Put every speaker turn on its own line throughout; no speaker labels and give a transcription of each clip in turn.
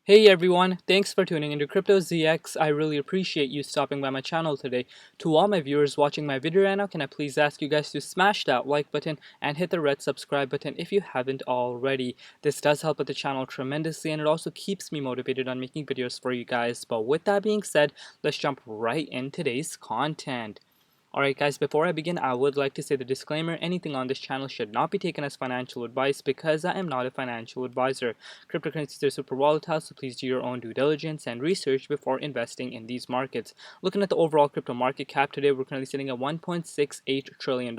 Hey everyone, thanks for tuning into Crypto ZX. I really appreciate you stopping by my channel today. To all my viewers watching my video right now, can I please ask you guys to smash that like button and hit the red subscribe button if you haven't already. This does help with the channel tremendously and it also keeps me motivated on making videos for you guys. But with that being said, let's jump right in today's content. Alright guys, before I begin, I would like to say the disclaimer, anything on this channel should not be taken as financial advice because I am not a financial advisor. Cryptocurrencies are super volatile, so please do your own due diligence and research before investing in these markets. Looking at the overall crypto market cap today, we're currently sitting at $1.68 trillion.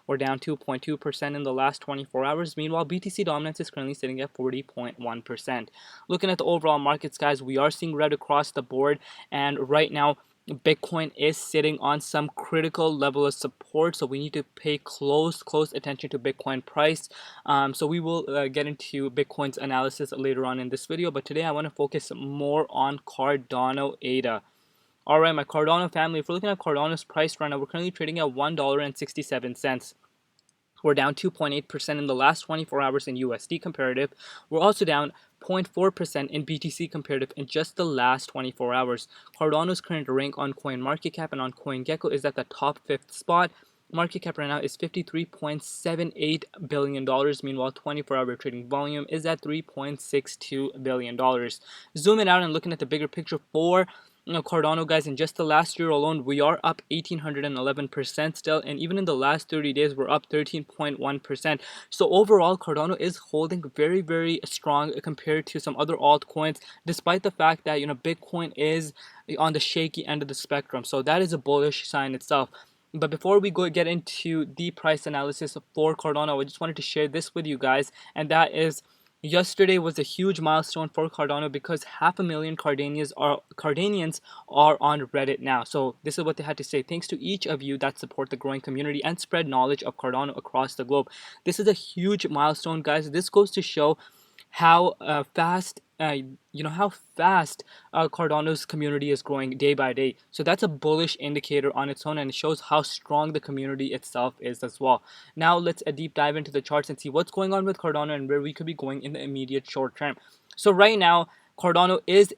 We're down 2.2% in the last 24 hours. Meanwhile, BTC dominance is currently sitting at 40.1%. Looking at the overall markets, guys, we are seeing red across the board, and right now, Bitcoin is sitting on some critical level of support, so we need to pay close attention to Bitcoin price. So we will get into Bitcoin's analysis later on in this video, but today I want to focus more on Cardano ADA. Alright, my Cardano family, if we're looking at Cardano's price right now, we're currently trading at $1.67. We're down 2.8% in the last 24 hours in USD comparative. We're also down 0.4% in BTC comparative in just the last 24 hours. Cardano's current rank on CoinMarketCap and on CoinGecko is at the top 5th spot. Market cap right now is $53.78 billion. Meanwhile, 24-hour trading volume is at $3.62 billion. Zooming out and looking at the bigger picture for Cardano, guys, in just the last year alone, we are up 1,811% still, and even in the last 30 days, we're up 13.1%. So overall, Cardano is holding very strong compared to some other altcoins, despite the fact that Bitcoin is on the shaky end of the spectrum. So that is a bullish sign itself. But before we get into the price analysis for Cardano, I just wanted to share this with you guys, and that is, yesterday was a huge milestone for Cardano because 500,000 Cardanians are on Reddit now. So this is what they had to say. Thanks to each of you that support the growing community and spread knowledge of Cardano across the globe. This is a huge milestone, guys. This goes to show how fast Cardano's community is growing day by day. So that's a bullish indicator on its own, and it shows how strong the community itself is as well. Now let's deep dive into the charts and see what's going on with Cardano and where we could be going in the immediate short term. So right now, Cardano is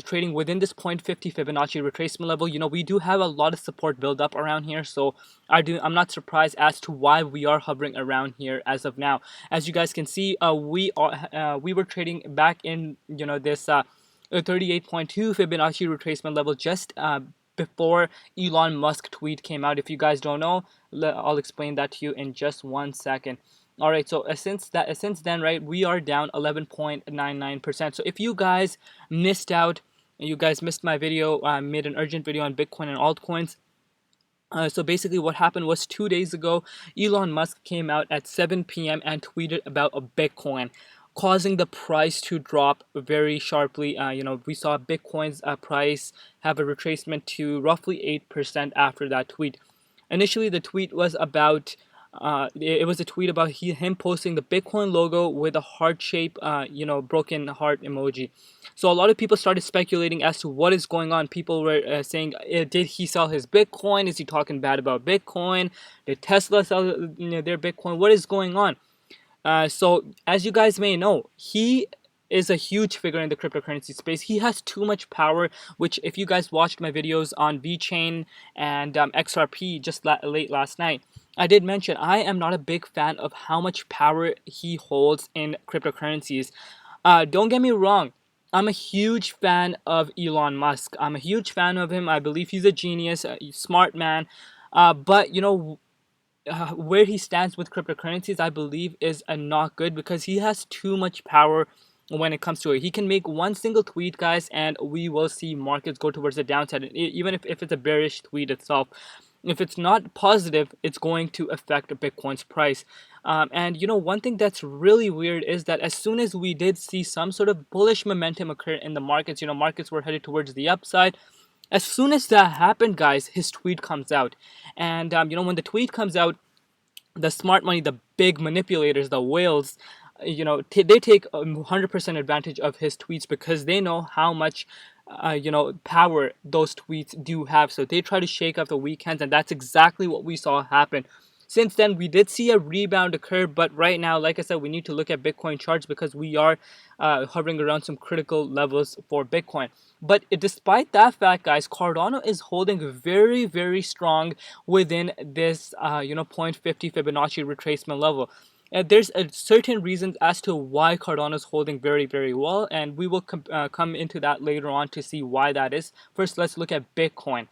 trading within this 0.50 Fibonacci retracement level. We do have a lot of support build up around here, so I'm not surprised as to why we are hovering around here as of now. As you guys can see, we were trading back in this 38.2 Fibonacci retracement level just before Elon Musk tweet came out. If you guys don't know, I'll explain that to you in just one second. All right, so since then, right, we are down 11.99%. So if you guys missed out, you guys missed my video, I made an urgent video on Bitcoin and altcoins. So basically what happened was 2 days ago, Elon Musk came out at 7 p.m. and tweeted about a Bitcoin, causing the price to drop very sharply. We saw Bitcoin's price have a retracement to roughly 8% after that tweet. Initially, the tweet was about it was a tweet about him posting the Bitcoin logo with a heart shape, broken heart emoji. So a lot of people started speculating as to what is going on. People were saying, did he sell his Bitcoin? Is he talking bad about Bitcoin? Did Tesla sell their Bitcoin? What is going on? So as you guys may know, he is a huge figure in the cryptocurrency space. He has too much power, which if you guys watched my videos on VeChain and XRP just late last night, I did mention I am not a big fan of how much power he holds in cryptocurrencies. Don't get me wrong, I'm a huge fan of Elon Musk. I'm a huge fan of him. I believe he's a genius, a smart man. But where he stands with cryptocurrencies, I believe, is not good because he has too much power when it comes to it. He can make one single tweet, guys, and we will see markets go towards the downside, even if it's a bearish tweet itself. If it's not positive, it's going to affect Bitcoin's price. And one thing that's really weird is that as soon as we did see some sort of bullish momentum occur in the markets, markets were headed towards the upside. As soon as that happened, guys, his tweet comes out. And, when the tweet comes out, the smart money, the big manipulators, the whales, they take 100% advantage of his tweets because they know how much power those tweets do have. So they try to shake up the weekends, and that's exactly what we saw happen. Since then, we did see a rebound occur, but right now, like I said, we need to look at Bitcoin charts because we are hovering around some critical levels for Bitcoin. But despite that fact, guys, Cardano is holding very, very strong within this, 0.50 Fibonacci retracement level. There's a certain reasons as to why Cardano is holding very, very well, and we will come into that later on to see why that is. First, let's look at Bitcoin.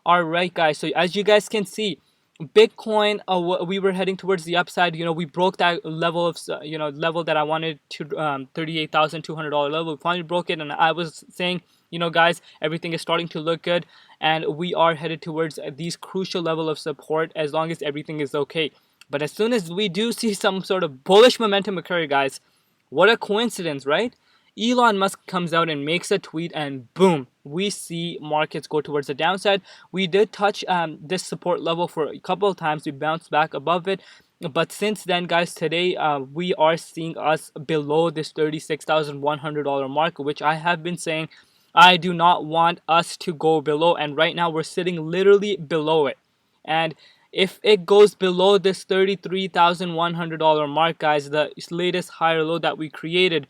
All right, guys. So as you guys can see, Bitcoin, we were heading towards the upside. We broke that level of, level that I wanted to, $38,200 level. We finally broke it, and I was saying, guys, everything is starting to look good, and we are headed towards these crucial level of support as long as everything is okay. But as soon as we do see some sort of bullish momentum occur, guys, what a coincidence, right? Elon Musk comes out and makes a tweet, and boom, we see markets go towards the downside. We did touch this support level for a couple of times. We bounced back above it. But since then, guys, today we are seeing us below this $36,100 mark, which I have been saying I do not want us to go below. And right now, we're sitting literally below it. And if it goes below this $33,100 mark, guys, the latest higher low that we created,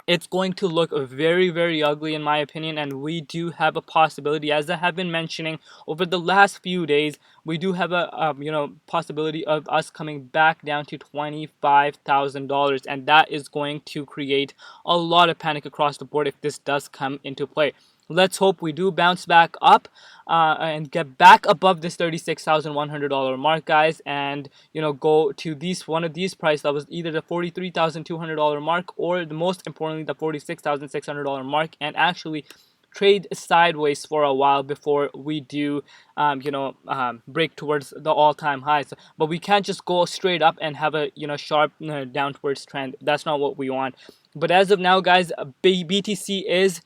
it's going to look very, very ugly in my opinion. And we do have a possibility, as I have been mentioning over the last few days, we do have a possibility of us coming back down to $25,000, and that is going to create a lot of panic across the board if this does come into play. Let's hope we do bounce back up and get back above this $36,100 mark, guys, and go to one of these price levels, either the $43,200 mark or the most importantly the $46,600 mark, and actually trade sideways for a while before we do break towards the all-time highs. But we can't just go straight up and have a sharp downwards trend. That's not what we want. But as of now, guys, BTC is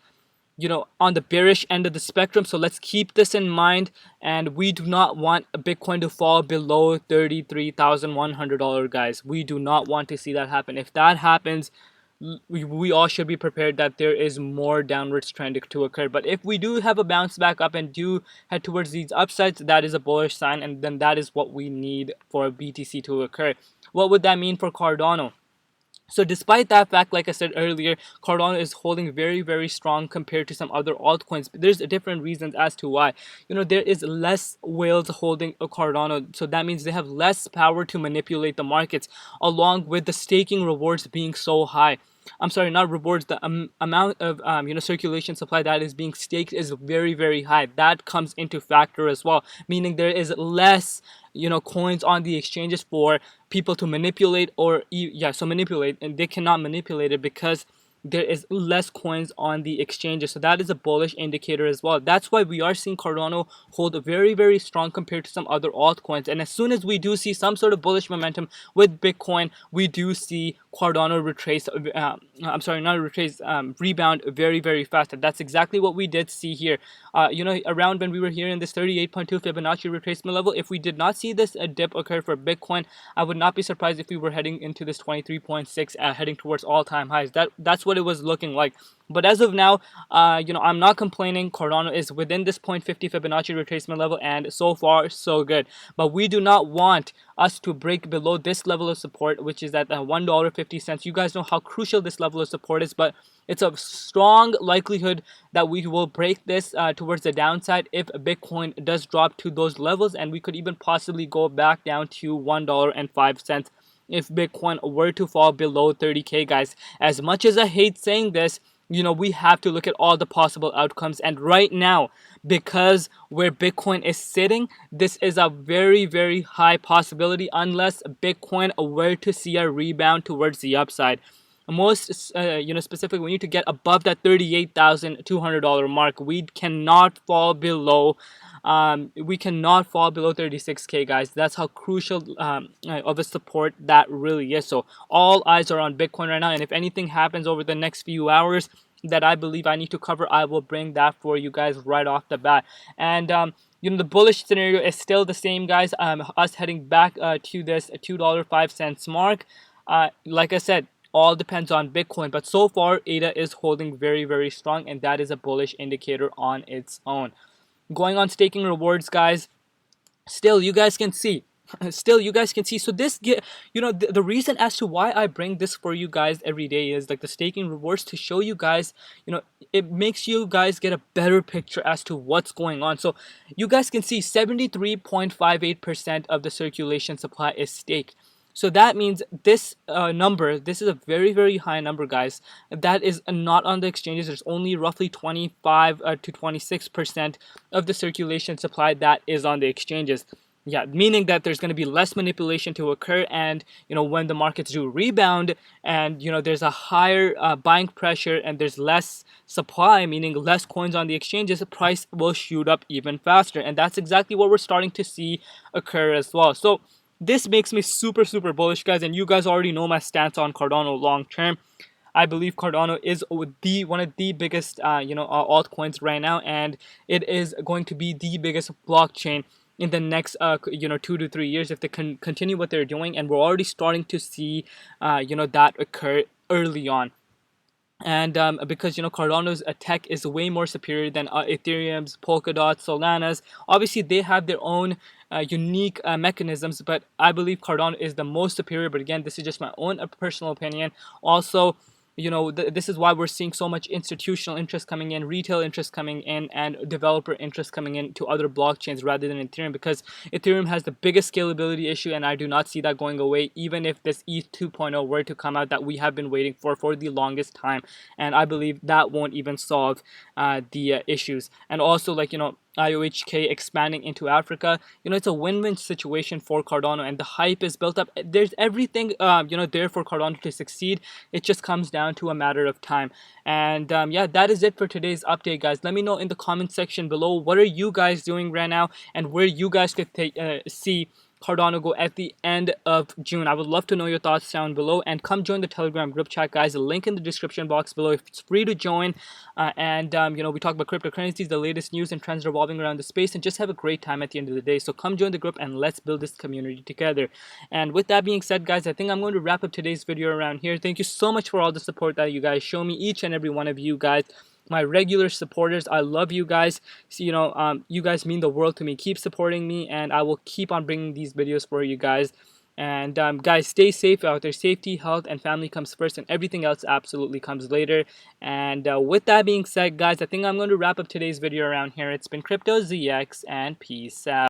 on the bearish end of the spectrum. So let's keep this in mind. And we do not want Bitcoin to fall below $33,100, guys. We do not want to see that happen. If that happens, we all should be prepared that there is more downwards trend to occur. But if we do have a bounce back up and do head towards these upsides, that is a bullish sign. And then that is what we need for BTC to occur. What would that mean for Cardano? So despite that fact, like I said earlier, Cardano is holding very, very strong compared to some other altcoins. There's different reasons as to why. There is less whales holding a Cardano, so that means they have less power to manipulate the markets, along with the staking rewards being so high. I'm sorry, not rewards. The amount of circulation supply that is being staked is very, very high. That comes into factor as well, meaning there is less coins on the exchanges for people to manipulate, or manipulate, and they cannot manipulate it because there is less coins on the exchanges. So that is a bullish indicator as well. That's why we are seeing Cardano hold very, very strong compared to some other altcoins. And as soon as we do see some sort of bullish momentum with Bitcoin, we do see Cardano rebound very, very fast. And that's exactly what we did see here. Around when we were here in this 38.2 Fibonacci retracement level, if we did not see this dip occur for Bitcoin, I would not be surprised if we were heading into this 23.6, heading towards all-time highs. That's what it was looking like. But as of now, I'm not complaining. Cardano is within this 0.50 Fibonacci retracement level, and so far, so good. But we do not want us to break below this level of support, which is at $1.50. You guys know how crucial this level of support is, but it's a strong likelihood that we will break this towards the downside if Bitcoin does drop to those levels, and we could even possibly go back down to $1.05 if Bitcoin were to fall below 30K, guys. As much as I hate saying this, we have to look at all the possible outcomes. And right now, because where Bitcoin is sitting, this is a very, very high possibility unless Bitcoin were to see a rebound towards the upside. Most specifically, we need to get above that $38,200 mark. We cannot fall below 36K, guys. That's how crucial of a support that really is. So all eyes are on Bitcoin right now, and if anything happens over the next few hours that I believe I need to cover, I will bring that for you guys right off the bat. And the bullish scenario is still the same, guys. Us heading back to this $2.05 mark. Like I said, all depends on Bitcoin, but so far ADA is holding very, very strong, and that is a bullish indicator on its own. Going on staking rewards, guys, still you guys can see Still, you guys can see. So this get, the reason as to why I bring this for you guys every day is like the staking rewards, to show you guys, it makes you guys get a better picture as to what's going on. So you guys can see 73.58% of the circulation supply is staked. So that means this number, this is a very, very high number, guys. That is not on the exchanges. There's only roughly 25 to 26% of the circulation supply that is on the exchanges. Yeah, meaning that there's going to be less manipulation to occur, and when the markets do rebound, and there's a higher buying pressure and there's less supply, meaning less coins on the exchanges, the price will shoot up even faster, and that's exactly what we're starting to see occur as well. So this makes me super, super bullish, guys, and you guys already know my stance on Cardano long term. I believe Cardano is one of the biggest altcoins right now, and it is going to be the biggest blockchain in the next 2 to 3 years if they continue what they're doing, and we're already starting to see that occur early on. And because Cardano's tech is way more superior than Ethereum's, Polkadot, Solana's. Obviously, they have their own unique mechanisms, but I believe Cardano is the most superior. But again, this is just my own personal opinion. Also, this is why we're seeing so much institutional interest coming in, retail interest coming in, and developer interest coming in to other blockchains rather than Ethereum, because Ethereum has the biggest scalability issue, and I do not see that going away, even if this ETH 2.0 were to come out that we have been waiting for the longest time. And I believe that won't even solve the issues. And also, IOHK expanding into Africa, it's a win-win situation for Cardano, and the hype is built up. There's everything, there for Cardano to succeed. It just comes down to a matter of time. And yeah, that is it for today's update, guys. Let me know in the comment section below, what are you guys doing right now, and where you guys could see Cardano go at the end of June. I would love to know your thoughts down below, and come join the Telegram group chat, guys. The link in the description box below. It's free to join, and we talk about cryptocurrencies, the latest news and trends revolving around the space, and just have a great time at the end of the day. So come join the group and let's build this community together. And with that being said, guys, I think I'm going to wrap up today's video around here. Thank you so much for all the support that you guys show me, each and every one of you guys. My regular supporters, I love you guys. So, you guys mean the world to me. Keep supporting me, and I will keep on bringing these videos for you guys. And guys, stay safe out there. Safety, health, and family comes first, and everything else absolutely comes later. And with that being said, guys, I think I'm going to wrap up today's video around here. It's been Crypto ZX, and peace out.